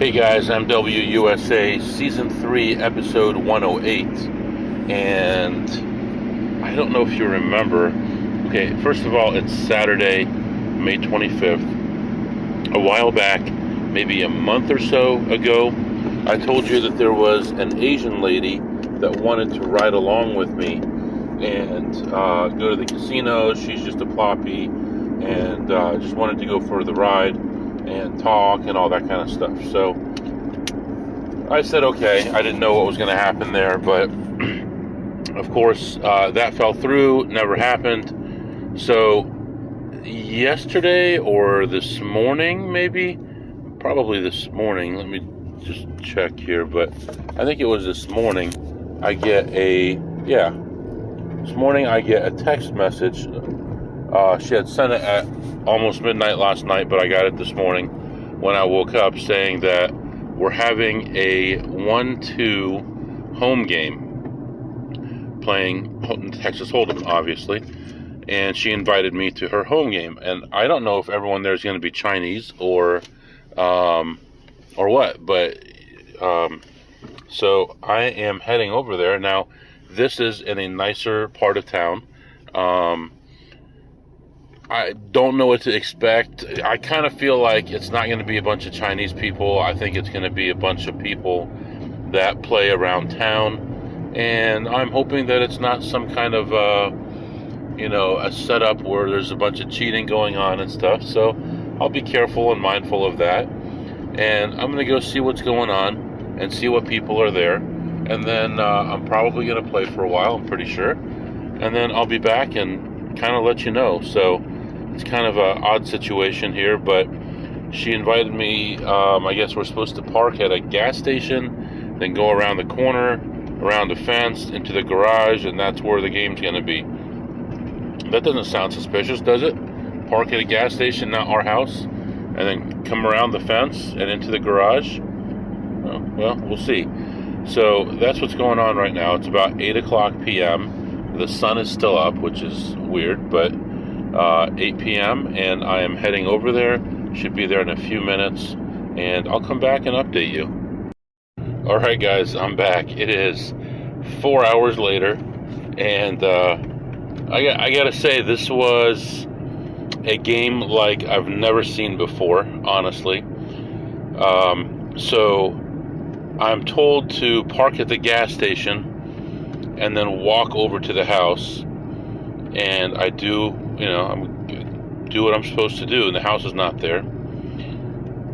Hey guys, I'm WUSA Season 3, Episode 108. And I don't know if you remember. Okay, first of all, it's Saturday, May 25th. A while back, maybe a month or so ago, I told you that there was an Asian lady that wanted to ride along with me and go to the casino. She's just a ploppy and just wanted to go for the ride and talk and all that kind of stuff. So I said okay. I didn't know what was going to happen there, but of course that fell through, never happened. So yesterday or this morning, probably this morning, let me just check here, but I think it was this morning, this morning I get a text message. She had sent it at almost midnight last night, but I got it this morning when I woke up, saying that we're having a 1-2 home game, playing Texas Hold'em, obviously, and she invited me to her home game. And I don't know if everyone there is going to be Chinese or what, but so I am heading over there. Now, this is in a nicer part of town. I don't know what to expect. I kind of feel like it's not going to be a bunch of Chinese people. I think it's going to be a bunch of people that play around town. And I'm hoping that it's not some kind of, a setup where there's a bunch of cheating going on and stuff. So I'll be careful and mindful of that. And I'm going to go see what's going on and see what people are there. And then I'm probably going to play for a while, I'm pretty sure. And then I'll be back and kind of let you know. So it's kind of an odd situation here, but she invited me. I guess we're supposed to park at a gas station, then go around the corner, around the fence, into the garage, and that's where the game's going to be. That doesn't sound suspicious, does it? Park at a gas station, not our house, and then come around the fence and into the garage? Well, we'll see. So that's what's going on right now. It's about 8 o'clock p.m. The sun is still up, which is weird, but 8 p.m. and I am heading over there. Should be there in a few minutes, and I'll come back and update you. Alright guys, I'm back. It is 4 hours later, and I gotta say, this was a game like I've never seen before, honestly. So I'm told to park at the gas station and then walk over to the house, and I do what I'm supposed to do, and the house is not there.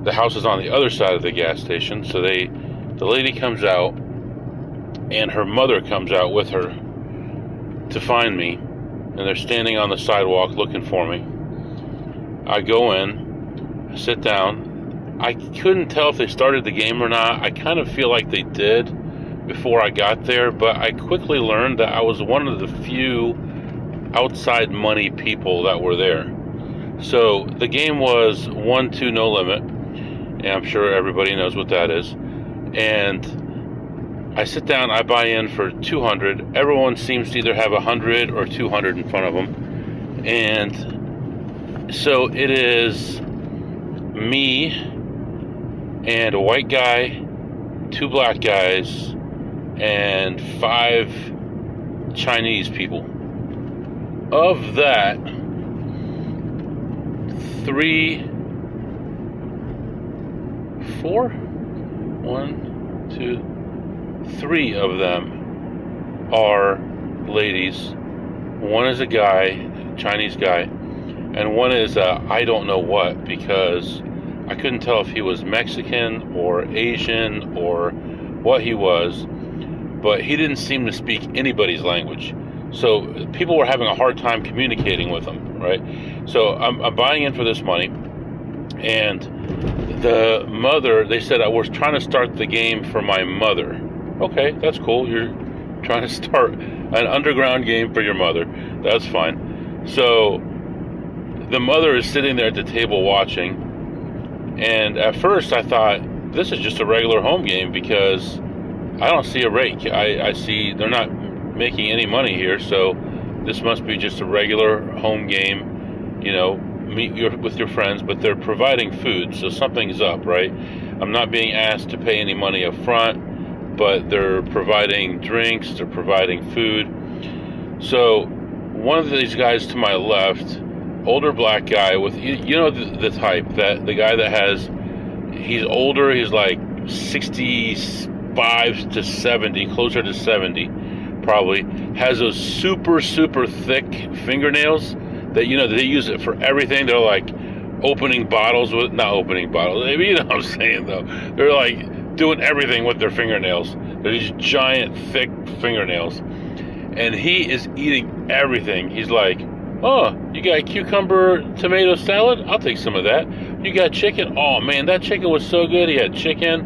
The house is on the other side of the gas station, so the lady comes out, and her mother comes out with her to find me, and they're standing on the sidewalk looking for me. I go in, sit down. I couldn't tell if they started the game or not. I kind of feel like they did before I got there, but I quickly learned that I was one of the few outside money people that were there. So the game was 1-2 no limit, and I'm sure everybody knows what that is. And I sit down, I buy in for 200. Everyone seems to either have 100 or 200 in front of them. And so it is me and a white guy, 2 black guys, and 5 Chinese people. Of that, 3 of them are ladies. One is a guy, Chinese guy, and one is I don't know what, because I couldn't tell if he was Mexican or Asian or what he was, but he didn't seem to speak anybody's language. So people were having a hard time communicating with him, right? So I'm buying in for this money, and the mother, they said I was trying to start the game for my mother. Okay, that's cool. You're trying to start an underground game for your mother. That's fine. So the mother is sitting there at the table watching, and at first I thought, this is just a regular home game, because I don't see a rake. I see they're not making any money here, so this must be just a regular home game, meet with your friends, but they're providing food, so something's up, right? I'm not being asked to pay any money up front, but they're providing drinks, they're providing food. So one of these guys to my left, older black guy with, you know, the type, that the guy that has, he's older, he's like 65 to 70, closer to 70 probably, has those super thick fingernails that, you know, they use it for everything. They're like opening bottles with, not opening bottles, you know what I'm saying though, they're like doing everything with their fingernails. They're these giant thick fingernails, and he is eating everything. He's like, oh, you got cucumber tomato salad? I'll take some of that. You got chicken? Oh man, that chicken was so good. He had chicken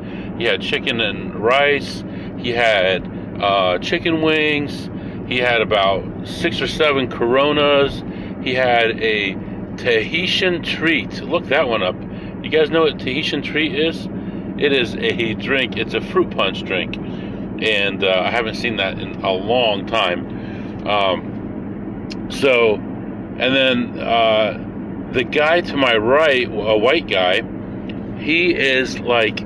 and rice, he had chicken wings, he had about 6 or 7 Coronas, he had a Tahitian treat. Look that one up. You guys know what Tahitian treat is? It is a drink, it's a fruit punch drink, and I haven't seen that in a long time. And then the guy to my right, a white guy, he is like,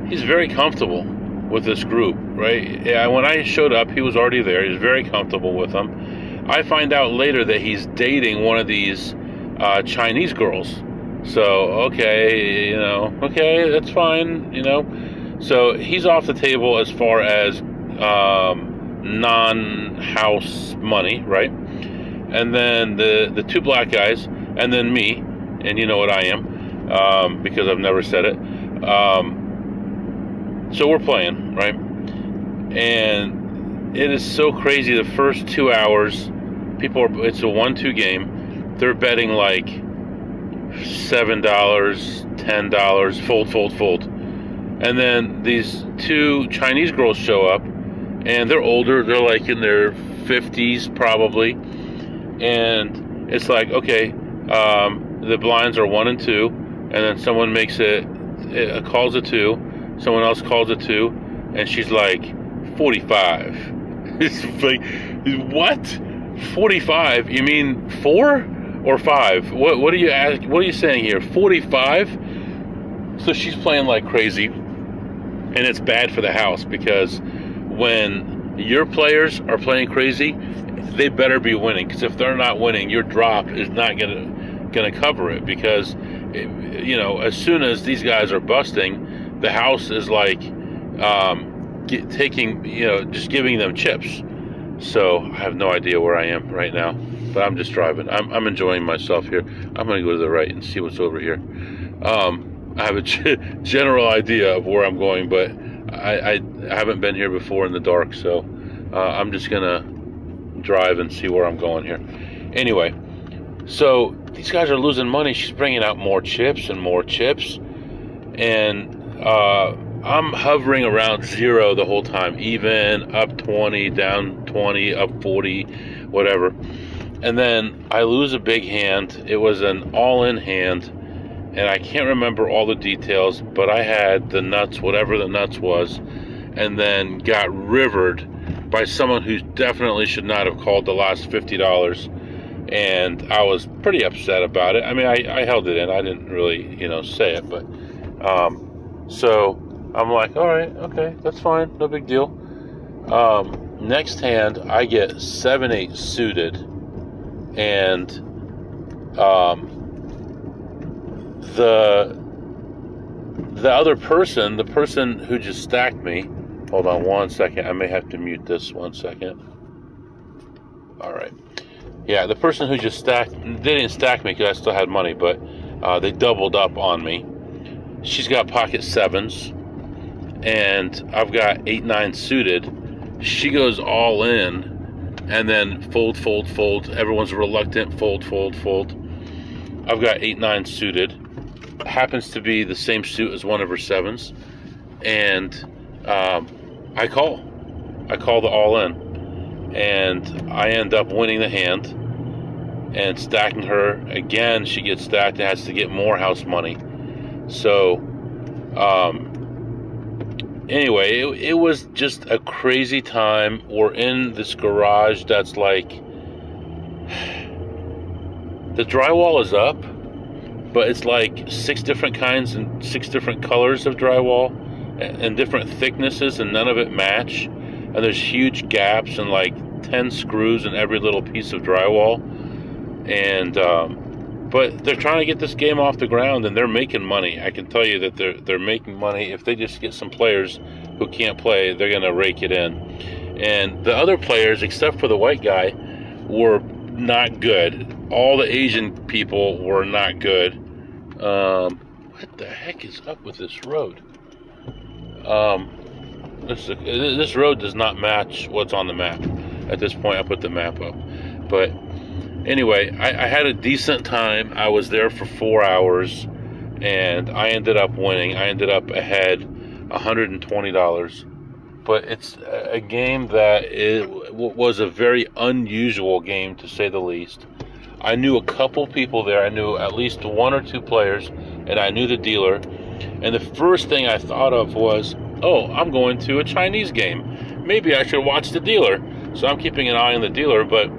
he's very comfortable with this group, right? Yeah, when I showed up, he was already there. He was very comfortable with them. I find out later that he's dating one of these Chinese girls. So, okay, you know, okay, that's fine, you know. So he's off the table as far as non-house money, right? And then the 2 black guys, and then me, and you know what I am, because I've never said it. So we're playing, right? And it is so crazy. The first 2 hours, it's a 1-2 game. They're betting like $7, $10, fold. And then these 2 Chinese girls show up, and they're older. They're like in their 50s probably. And it's like, okay, the blinds are 1 and 2, and then someone makes it calls a 2, someone else calls a 2, and she's like 45. It's like, what? 45? You mean 4 or 5? What are you saying here? 45? So she's playing like crazy, and it's bad for the house, because when your players are playing crazy, they better be winning, because if they're not winning, your drop is not gonna cover it, because you know, as soon as these guys are busting, the house is like taking, you know, just giving them chips. So I have no idea where I am right now, but I'm just driving. I'm enjoying myself here. I'm gonna go to the right and see what's over here. I have a general idea of where I'm going, but I haven't been here before in the dark, so I'm just gonna drive and see where I'm going here. Anyway, so these guys are losing money. She's bringing out more chips, and I'm hovering around 0 the whole time, even, up 20, down 20, up 40, whatever. And then I lose a big hand. It was an all-in hand, and I can't remember all the details, but I had the nuts, whatever the nuts was, and then got rivered by someone who definitely should not have called the last $50, and I was pretty upset about it. I mean, I held it in. I didn't really, you know, say it, but so I'm like, all right, okay, that's fine, no big deal. Next hand, I get 7-8 suited, and the other person, the person who just stacked me. Hold on 1 second. I may have to mute this 1 second. All right. Yeah, the person who just stacked, they didn't stack me because I still had money, but they doubled up on me. She's got pocket 7s, and I've got 8-9 suited. She goes all in, and then fold. Everyone's reluctant. Fold. I've got 8-9 suited. Happens to be the same suit as one of her 7s, and I call the all-in, and I end up winning the hand and stacking her again. She gets stacked and has to get more house money. So anyway, it was just a crazy time. We're in this garage that's like, the drywall is up, but it's like 6 different kinds and 6 different colors of drywall and different thicknesses, and none of it match. And there's huge gaps and like 10 screws in every little piece of drywall. And but they're trying to get this game off the ground, and they're making money. I can tell you that they're making money. If they just get some players who can't play, they're going to rake it in. And the other players, except for the white guy, were not good. All the Asian people were not good. What the heck is up with this road? This road does not match what's on the map. At this point, I put the map up. But anyway, I had a decent time. I was there for 4 hours, and I ended up winning. I ended up ahead $120. But it's a game that was a very unusual game, to say the least. I knew a couple people there. I knew at least 1 or 2 players, and I knew the dealer. And the first thing I thought of was, oh, I'm going to a Chinese game. Maybe I should watch the dealer. So I'm keeping an eye on the dealer, but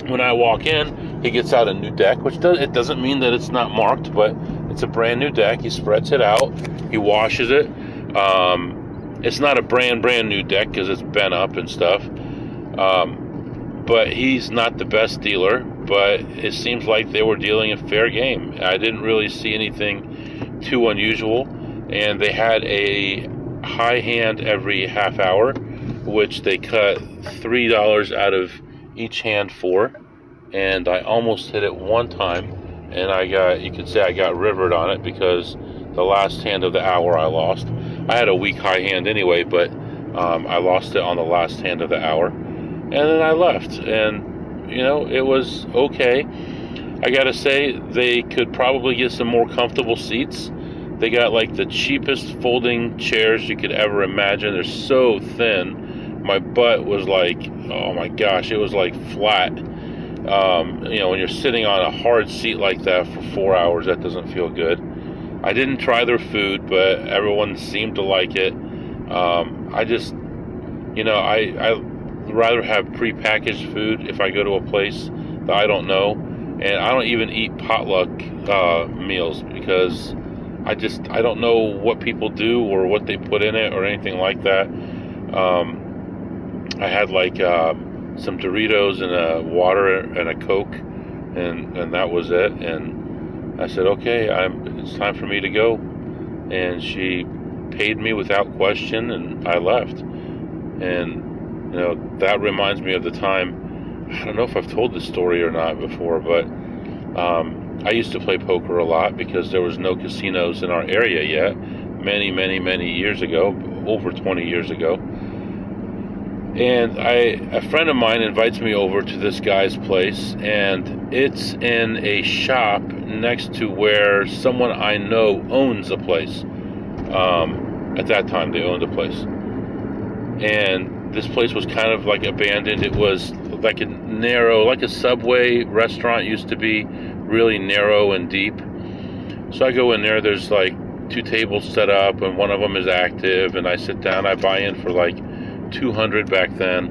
when I walk in, he gets out a new deck, which it doesn't mean that it's not marked, but it's a brand new deck. He spreads it out. He washes it. It's not a brand new deck because it's bent up and stuff. But he's not the best dealer, but it seems like they were dealing a fair game. I didn't really see anything too unusual, and they had a high hand every half hour, which they cut $3 out of each hand for, and I almost hit it one time, and you could say I got rivered on it, because the last hand of the hour I lost. I had a weak high hand anyway, but I lost it on the last hand of the hour, and then I left, and it was okay. I gotta say, they could probably get some more comfortable seats. They got like the cheapest folding chairs you could ever imagine. They're so thin. My butt was like, oh my gosh, it was like flat. When you're sitting on a hard seat like that for 4 hours, that doesn't feel good. I didn't try their food, but everyone seemed to like it. I'd rather have prepackaged food if I go to a place that I don't know. And I don't even eat potluck meals, because I don't know what people do or what they put in it or anything like that. I had like some Doritos and a water and a Coke, and that was it. And I said, okay, it's time for me to go. And she paid me without question, and I left. And that reminds me of the time. I don't know if I've told this story or not before, but I used to play poker a lot because there was no casinos in our area yet. Many years ago, over 20 years ago. And a friend of mine invites me over to this guy's place, and it's in a shop next to where someone I know owns a place. At that time, they owned a place. And this place was kind of like abandoned. It was like like a Subway restaurant used to be, really narrow and deep. So I go in there, there's like 2 tables set up, and one of them is active, and I sit down. I buy in for like $200 back then,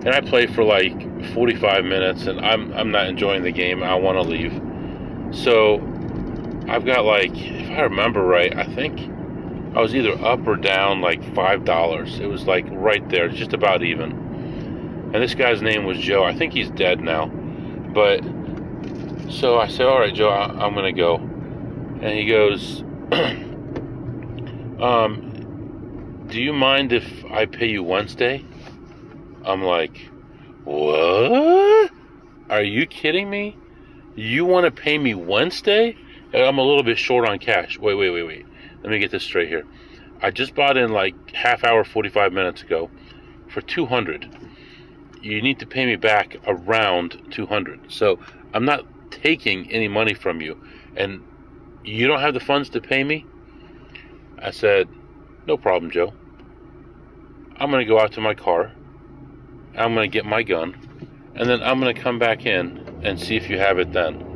and I play for like 45 minutes, and I'm not enjoying the game. I want to leave. So I've got, like, if I remember right, I think I was either up or down like $5. It was like right there, just about even. And this guy's name was Joe. I think he's dead now. But so I said, all right, Joe, I'm going to go. And he goes, do you mind if I pay you Wednesday? I'm like, what? Are you kidding me? You want to pay me Wednesday? I'm a little bit short on cash. Wait. Let me get this straight here. I just bought in like half hour, 45 minutes ago for $200. You need to pay me back around $200. So I'm not taking any money from you, and you don't have the funds to pay me? I said, no problem, Joe. I'm going to go out to my car. I'm going to get my gun, and then I'm going to come back in and see if you have it then.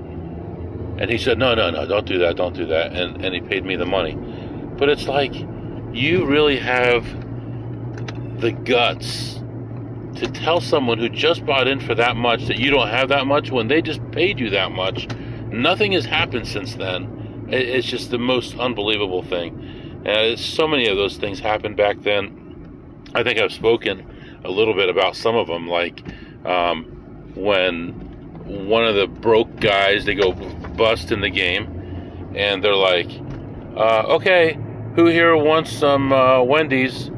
And he said, no, don't do that. And he paid me the money. But it's like, you really have the guts to tell someone who just bought in for that much that you don't have that much when they just paid you that much. Nothing has happened since then. It's just the most unbelievable thing. And so many of those things happened back then. I think I've spoken a little bit about some of them, like when one of the broke guys, they go bust in the game, and they're like, okay, who here wants some Wendy's?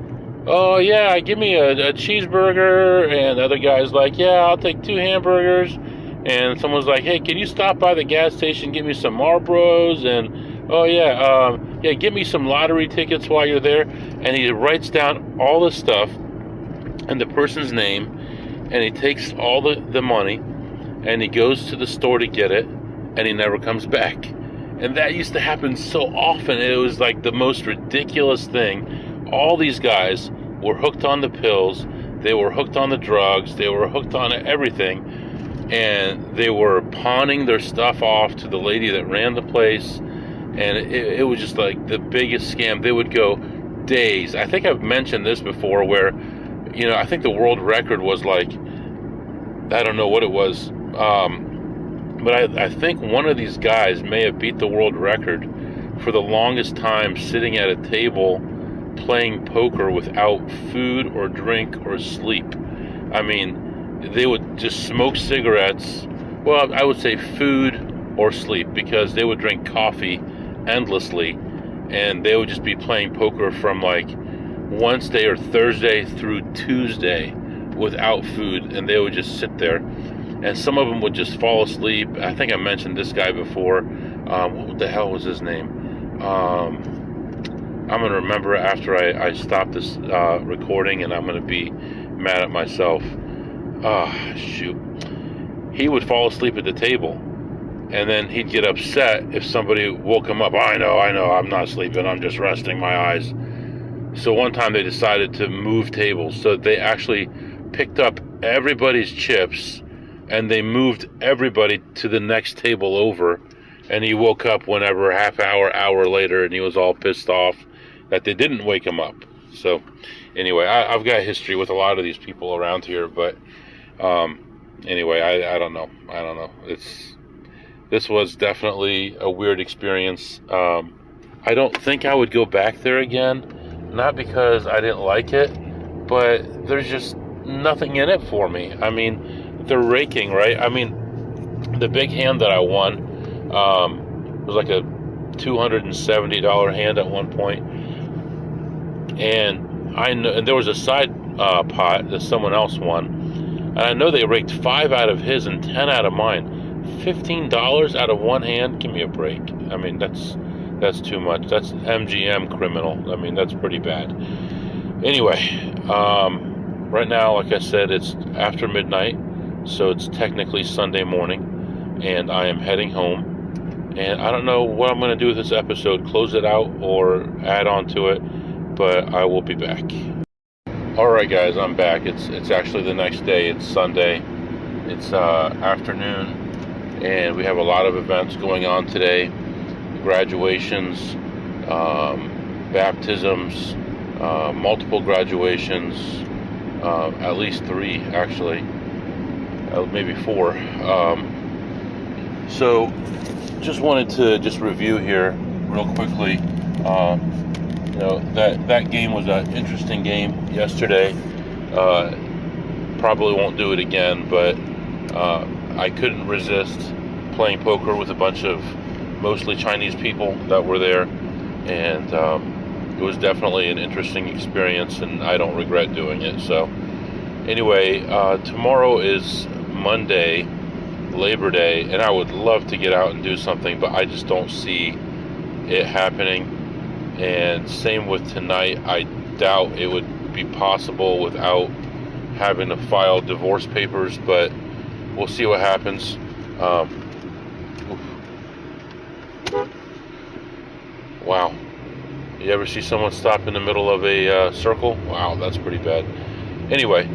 Oh yeah, give me a cheeseburger. And the other guy's like, yeah, I'll take 2 hamburgers. And someone's like, hey, can you stop by the gas station, get me some Marlboros? And oh yeah, yeah, get me some lottery tickets while you're there. And he writes down all the stuff and the person's name, and he takes all the money, and he goes to the store to get it, and he never comes back. And that used to happen so often. It was like the most ridiculous thing. All these guys were hooked on the pills, they were hooked on the drugs, they were hooked on everything, and they were pawning their stuff off to the lady that ran the place, and it was just like the biggest scam. They would go days. I think I've mentioned this before, where, you know, I think the world record was like, I don't know what it was, but I think one of these guys may have beat the world record for the longest time sitting at a table playing poker without food or drink or sleep. I mean, they would just smoke cigarettes. Well, I would say food or sleep, because they would drink coffee endlessly, and they would just be playing poker from like Wednesday or Thursday through Tuesday without food, and they would just sit there. And some of them would just fall asleep. I think I mentioned this guy before. What the hell was his name? I'm going to remember after I stop this recording, and I'm going to be mad at myself. Shoot. He would fall asleep at the table, and then he'd get upset if somebody woke him up. I know, I'm not sleeping, I'm just resting my eyes. So one time they decided to move tables. So they actually picked up everybody's chips, and they moved everybody to the next table over. And he woke up whenever, hour later, and he was all pissed off that they didn't wake him up. So anyway, I've got history with a lot of these people around here, but anyway, I don't know. This was definitely a weird experience. I don't think I would go back there again, not because I didn't like it, but there's just nothing in it for me. I mean, they're raking, right? I mean, the big hand that I won was like a $270 hand at one point, and I know, and there was a side pot that someone else won, and I know they raked 5 out of his and 10 out of mine. $15 out of one hand? Give me a break. I mean, that's too much. That's MGM criminal. I mean, that's pretty bad. Anyway, right now, like I said, it's after midnight, so it's technically Sunday morning, and I am heading home. And I don't know what I'm going to do with this episode, close it out or add on to it, but I will be back. Alright guys, I'm back. It's actually the next day. It's Sunday. It's afternoon, and we have a lot of events going on today. Graduations, baptisms, multiple graduations, at least 3 actually, maybe 4. So just wanted to review here real quickly. You know, that game was an interesting game yesterday. Probably won't do it again, but I couldn't resist playing poker with a bunch of mostly Chinese people that were there, and it was definitely an interesting experience, and I don't regret doing it. So anyway, tomorrow is Monday, Labor Day, and I would love to get out and do something, but I just don't see it happening. And same with tonight. I doubt it would be possible without having to file divorce papers, but we'll see what happens. Wow. You ever see someone stop in the middle of a circle? Wow, that's pretty bad. Anyway,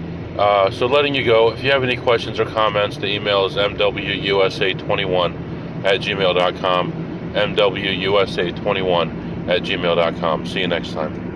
so letting you go. If you have any questions or comments, the email is mwusa21@gmail.com. mwusa21@gmail.com. See you next time.